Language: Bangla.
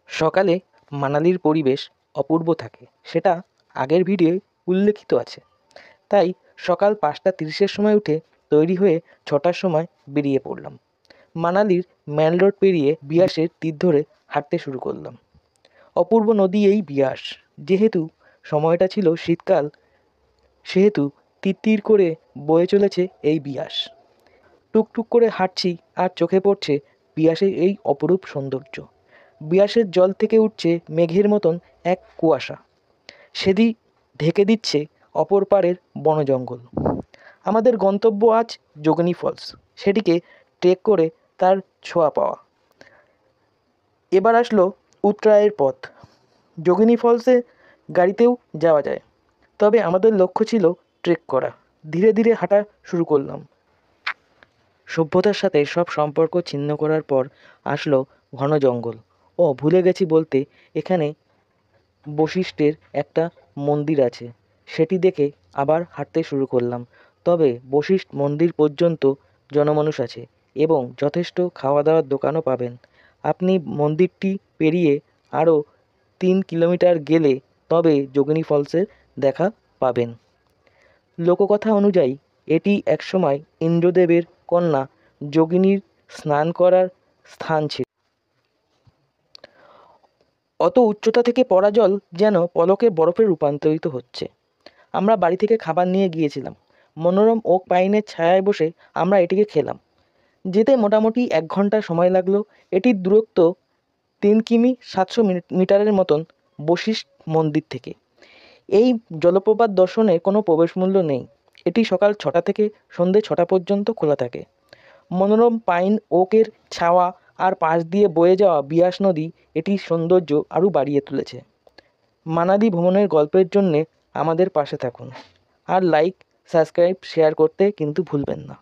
সকালে মানালির পরিবেশ অপূর্ব থাকে, সেটা আগের ভিডিওয় উল্লেখিত আছে। তাই সকাল 5:30-এর সময় উঠে তৈরি হয়ে 6টার সময় বেরিয়ে পড়লাম। মানালির ম্যাল রোড পেরিয়ে বিয়াসের তীর ধরে হাঁটতে শুরু করলাম। অপূর্ব নদী এই বিয়াস। যেহেতু সময়টা ছিল শীতকাল, সেহেতু তিত্তির করে বয়ে চলেছে এই বিয়াস। টুকটুক করে হাঁটছি আর চোখে পড়ছে বিয়াসের এই অপরূপ সৌন্দর্য। বিয়াসের জল থেকে উঠছে মেঘের মতন এক কুয়াশা, সেদিক ঢেকে দিচ্ছে অপর পাড়ের বনজঙ্গল। আমাদের গন্তব্য আজ যোগিনী ফলস, সেটিকে ট্রেক করে তার ছোঁয়া পাওয়া। এবার আসলো উৎরাইয়ের পথ। যোগিনী ফলসে গাড়িতেও যাওয়া যায়, তবে আমাদের লক্ষ্য ছিল ট্রেক করা। ধীরে ধীরে হাঁটা শুরু করলাম। সভ্যতার সাথে সব সম্পর্ক ছিন্ন করার পর আসলো ঘন জঙ্গল। ভুলে গেছি বলতে, এখানে বশিষ্ঠের একটা মন্দির আছে। সেটি দেখে আবার হাঁটতে শুরু করলাম। তবে বশিষ্ঠ মন্দির পর্যন্ত জনমানুষ আছে এবং যথেষ্ট খাওয়া দাওয়ার দোকানও পাবেন। আপনি মন্দিরটি পেরিয়ে আরও 3 কিলোমিটার গেলে তবে যোগিনী ফলসের দেখা পাবেন। লোককথা অনুযায়ী এটি একসময় ইন্দ্রদেবের কন্যা যোগিনীর স্নান করার স্থান ছিল। অত উচ্চতা থেকে পড়া জল যেন পলকে বরফে রূপান্তরিত হচ্ছে। আমরা বাড়ি থেকে খাবার নিয়ে গিয়েছিলাম। মনোরম ওক পাইনের ছায়ায় বসে আমরা এটিকে খেলাম। যেতে মোটামুটি 1 ঘন্টা সময় লাগলো। এটির দূরত্ব 3 কিমি 700 মিটারের মতন বশিষ্ঠ মন্দির থেকে। এই জলপ্রপাত দর্শনের কোনো প্রবেশ মূল্য নেই। এটি সকাল 6টা থেকে সন্ধে 6টা পর্যন্ত খোলা থাকে। মনোরম পাইন ওকের ছাওয়া আর পাশ দিয়ে বয়ে যাওয়া বিয়াস নদী এটির সৌন্দর্য আরও বাড়িয়ে তুলেছে। মানালি ভ্রমণের গল্পের জন্যে আমাদের পাশে থাকুন, আর লাইক, সাবস্ক্রাইব, শেয়ার করতে কিন্তু ভুলবেন না।